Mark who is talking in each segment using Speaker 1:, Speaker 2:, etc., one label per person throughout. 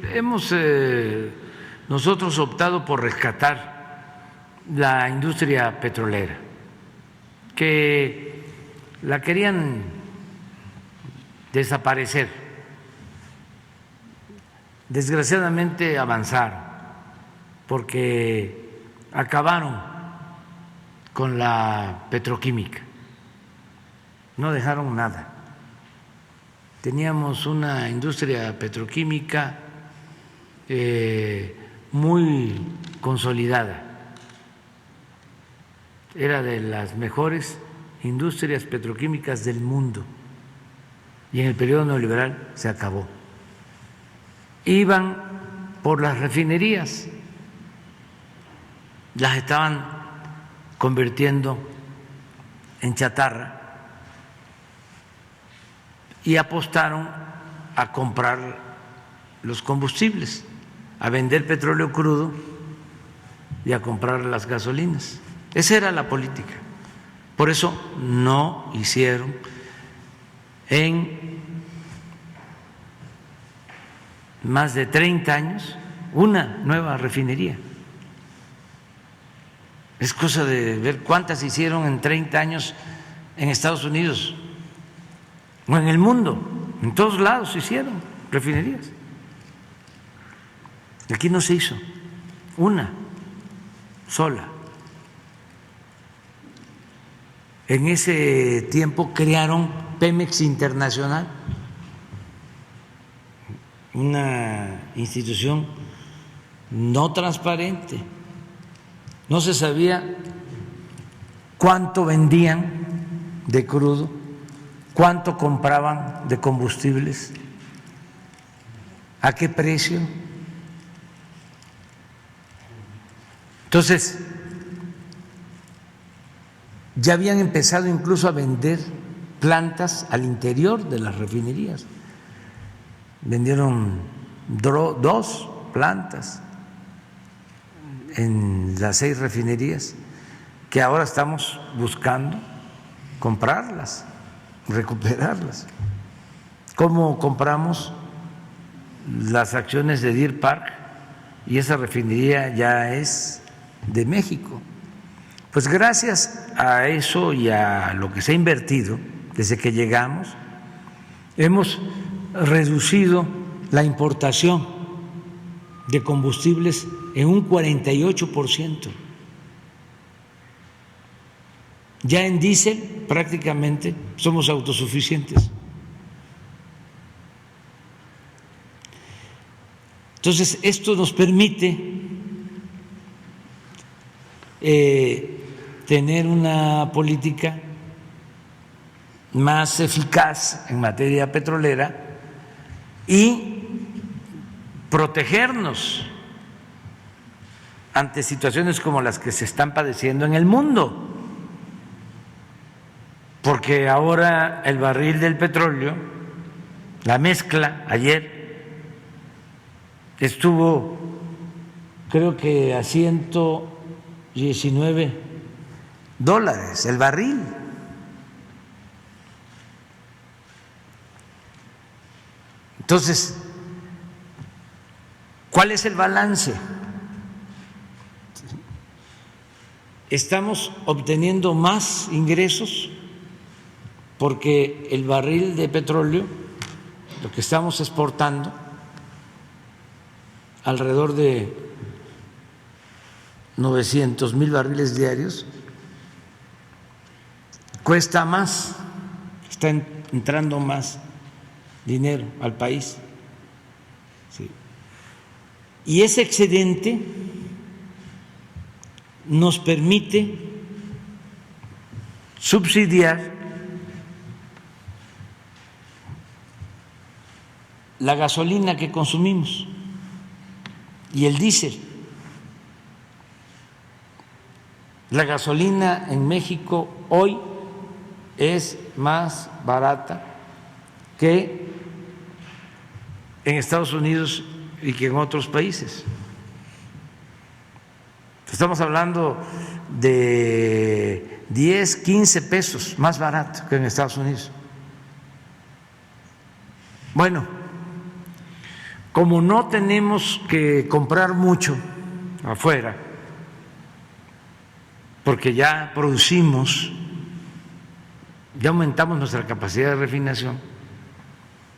Speaker 1: Hemos nosotros optado por rescatar la industria petrolera, que la querían desaparecer. Desgraciadamente avanzaron porque acabaron con la petroquímica, no dejaron nada. Teníamos una industria petroquímica muy consolidada, era de las mejores industrias petroquímicas del mundo y en el periodo neoliberal se acabó. Iban por las refinerías, las estaban convirtiendo en chatarra y apostaron a comprar los combustibles, a vender petróleo crudo y a comprar las gasolinas. Esa era la política. Por eso no hicieron en más de 30 años una nueva refinería. Es cosa de ver cuántas hicieron en 30 años en Estados Unidos o en el mundo. En todos lados se hicieron refinerías. Aquí no se hizo una sola. En ese tiempo crearon Pemex Internacional, una institución no transparente. No se sabía cuánto vendían de crudo, cuánto compraban de combustibles, a qué precio. Entonces, ya habían empezado incluso a vender plantas al interior de las refinerías. Vendieron 2 plantas en las 6 refinerías que ahora estamos buscando comprarlas, recuperarlas. ¿Cómo compramos las acciones de Deer Park? Y esa refinería ya es de México. Pues gracias a eso y a lo que se ha invertido desde que llegamos, hemos reducido la importación de combustibles en un 48%. Ya en diésel prácticamente somos autosuficientes. Entonces, esto nos permite tener una política más eficaz en materia petrolera y protegernos ante situaciones como las que se están padeciendo en el mundo, porque ahora el barril del petróleo, la mezcla, ayer estuvo creo que a $119 el barril. Entonces, ¿cuál es el balance? Estamos obteniendo más ingresos porque el barril de petróleo, lo que estamos exportando, alrededor de 900,000 barriles diarios, cuesta más, está entrando más dinero al país. Sí. Y ese excedente nos permite subsidiar la gasolina que consumimos y el diésel. La gasolina en México hoy es más barata que en Estados Unidos y que en otros países. Estamos hablando de 10, 15 pesos más barato que en Estados Unidos. Bueno, como no tenemos que comprar mucho afuera, porque ya producimos, ya aumentamos nuestra capacidad de refinación,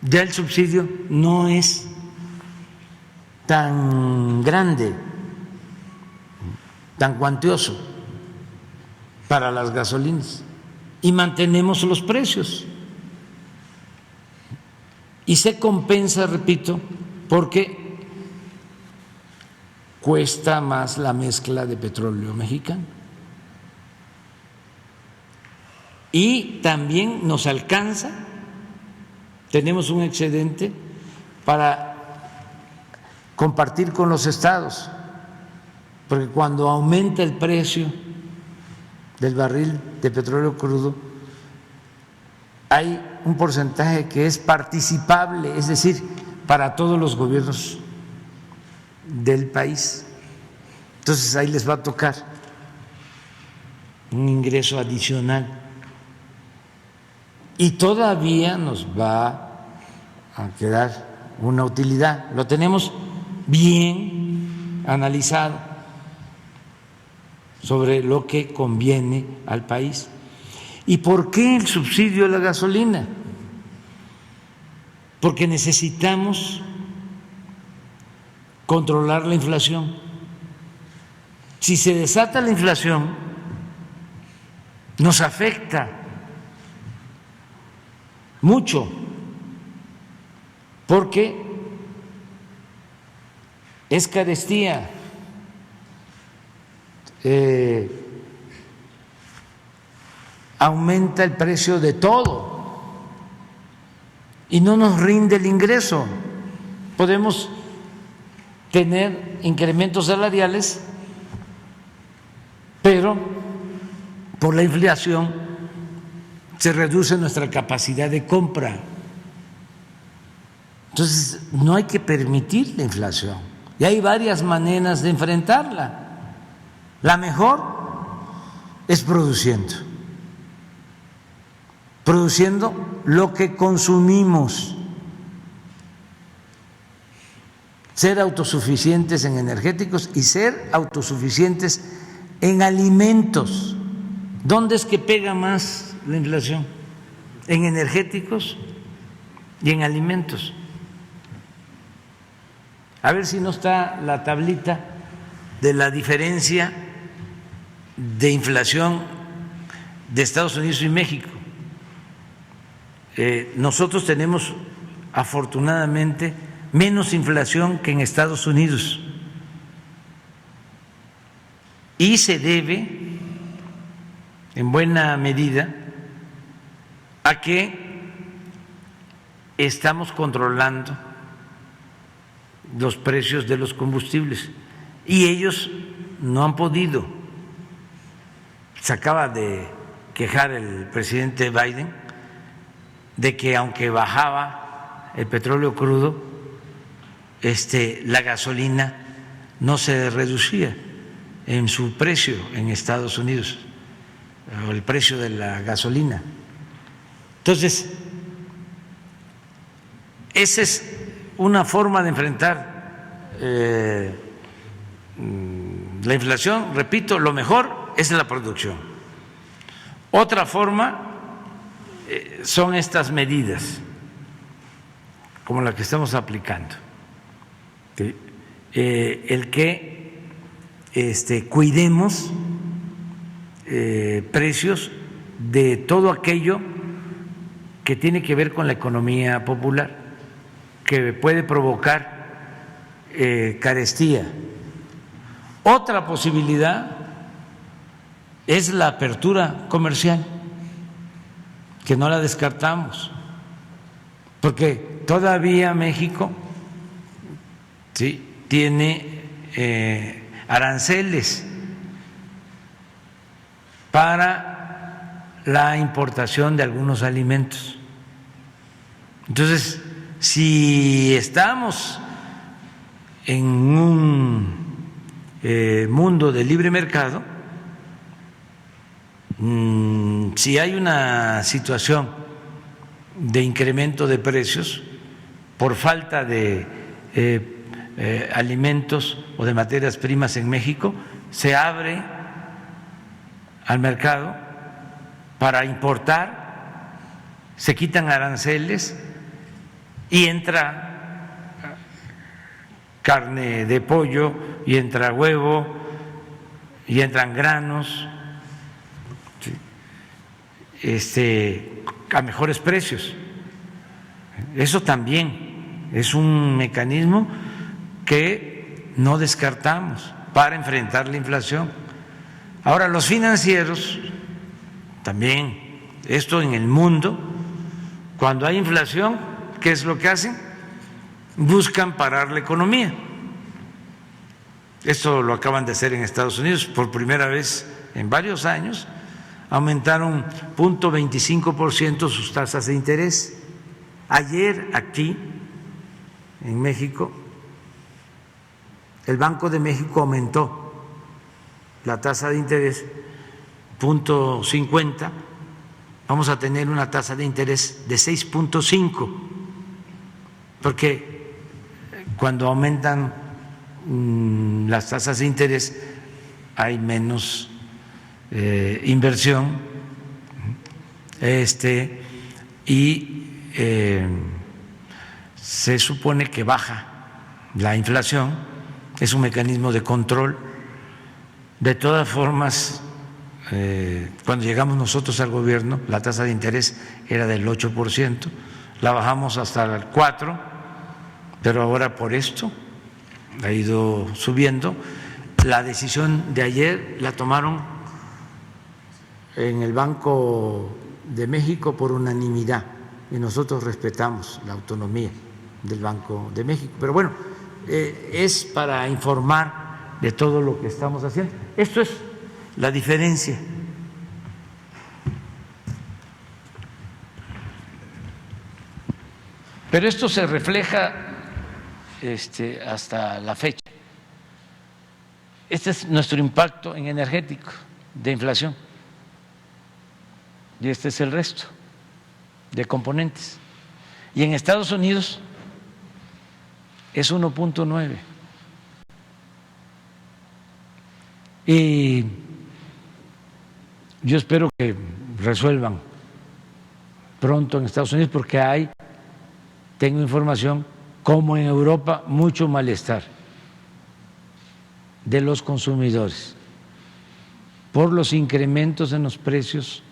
Speaker 1: ya el subsidio no es tan grande, tan cuantioso para las gasolinas, y mantenemos los precios. Y se compensa, repito, porque cuesta más la mezcla de petróleo mexicano. Y también nos alcanza, tenemos un excedente para compartir con los estados, porque cuando aumenta el precio del barril de petróleo crudo, hay un porcentaje que es participable, es decir, para todos los gobiernos del país. Entonces ahí les va a tocar un ingreso adicional y todavía nos va a quedar una utilidad. Lo tenemos bien analizado sobre lo que conviene al país. ¿Y por qué el subsidio a la gasolina? Porque necesitamos controlar la inflación. Si se desata la inflación, nos afecta mucho, porque es carestía. Aumenta el precio de todo y no nos rinde el ingreso. Podemos tener incrementos salariales, pero por la inflación se reduce nuestra capacidad de compra. Entonces, no hay que permitir la inflación. Y hay varias maneras de enfrentarla. La mejor es produciendo lo que consumimos, ser autosuficientes en energéticos y ser autosuficientes en alimentos. ¿Dónde es que pega más la inflación? En energéticos y en alimentos. A ver si no está la tablita de la diferencia de inflación de Estados Unidos y México. Nosotros tenemos afortunadamente menos inflación que en Estados Unidos y se debe en buena medida a que estamos controlando los precios de los combustibles y ellos no han podido. Se acaba de quejar el presidente Biden de que aunque bajaba el petróleo crudo, la gasolina no se reducía en su precio en Estados Unidos, o el precio de la gasolina. Entonces, esa es una forma de enfrentar la inflación. Repito, lo mejor es la producción. Otra forma son estas medidas, como la que estamos aplicando, el que cuidemos precios de todo aquello que tiene que ver con la economía popular, que puede provocar carestía. Otra posibilidad es la apertura comercial, que no la descartamos, porque todavía México tiene aranceles para la importación de algunos alimentos. Entonces, si estamos en un mundo de libre mercado, si hay una situación de incremento de precios por falta de alimentos o de materias primas en México, se abre al mercado para importar, se quitan aranceles y entra carne de pollo y entra huevo y entran granos, a mejores precios. Eso también es un mecanismo que no descartamos para enfrentar la inflación. Ahora, los financieros, también esto en el mundo, cuando hay inflación, ¿qué es lo que hacen? Buscan parar la economía. Esto lo acaban de hacer en Estados Unidos por primera vez en varios años. Aumentaron 0.25% sus tasas de interés. Ayer aquí, en México, el Banco de México aumentó la tasa de interés 0.50, vamos a tener una tasa de interés de 6.5, porque cuando aumentan las tasas de interés hay menos inversión y se supone que baja la inflación, es un mecanismo de control. De todas formas, cuando llegamos nosotros al gobierno, la tasa de interés era del 8%, la bajamos hasta el 4%, pero ahora por esto ha ido subiendo. La decisión de ayer la tomaron en el Banco de México por unanimidad y nosotros respetamos la autonomía del Banco de México. Pero bueno, es para informar de todo lo que estamos haciendo. Esto es la diferencia. Pero esto se refleja hasta la fecha. Este es nuestro impacto en energético de inflación. Y este es el resto de componentes. Y en Estados Unidos es 1.9. Y yo espero que resuelvan pronto en Estados Unidos, porque tengo información, como en Europa, mucho malestar de los consumidores por los incrementos en los precios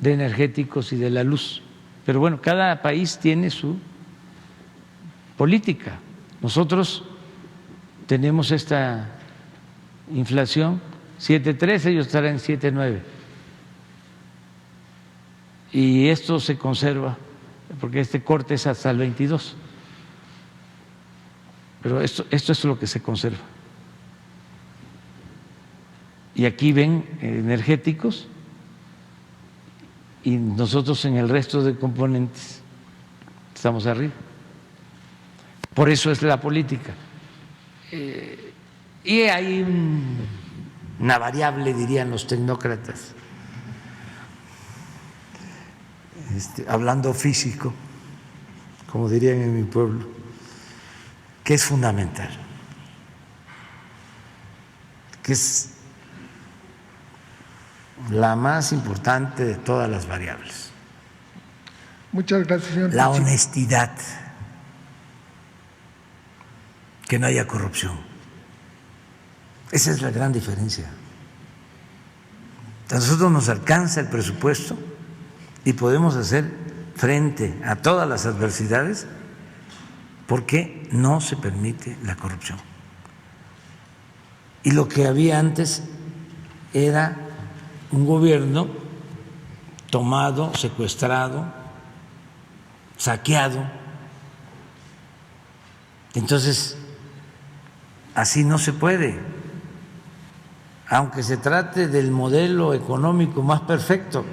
Speaker 1: de energéticos y de la luz. Pero bueno, cada país tiene su política. Nosotros tenemos esta inflación 7.3, ellos estarán en 7.9. Y esto se conserva, porque este corte es hasta el 22. Pero esto es lo que se conserva. Y aquí ven energéticos y nosotros en el resto de componentes estamos arriba. Por eso es la política. Y hay una variable, dirían los tecnócratas, hablando físico, como dirían en mi pueblo, que es fundamental, que es la más importante de todas las variables.
Speaker 2: Muchas gracias, señor.
Speaker 1: La honestidad, que no haya corrupción. Esa es la gran diferencia. A nosotros nos alcanza el presupuesto y podemos hacer frente a todas las adversidades porque no se permite la corrupción. Y lo que había antes era un gobierno tomado, secuestrado, saqueado. Entonces, así no se puede. Aunque se trate del modelo económico más perfecto,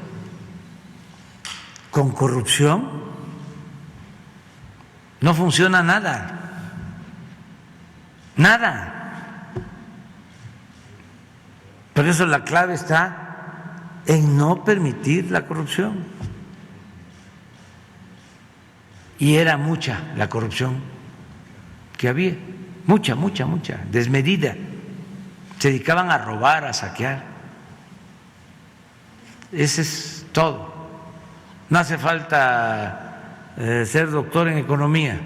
Speaker 1: con corrupción no funciona nada, nada. Por eso la clave está en no permitir la corrupción. Y era mucha la corrupción que había, mucha, desmedida. Se dedicaban a robar, a saquear. Ese es todo. No hace falta ser doctor en economía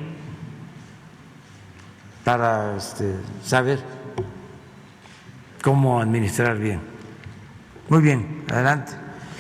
Speaker 1: para saber cómo administrar bien. Muy bien, adelante.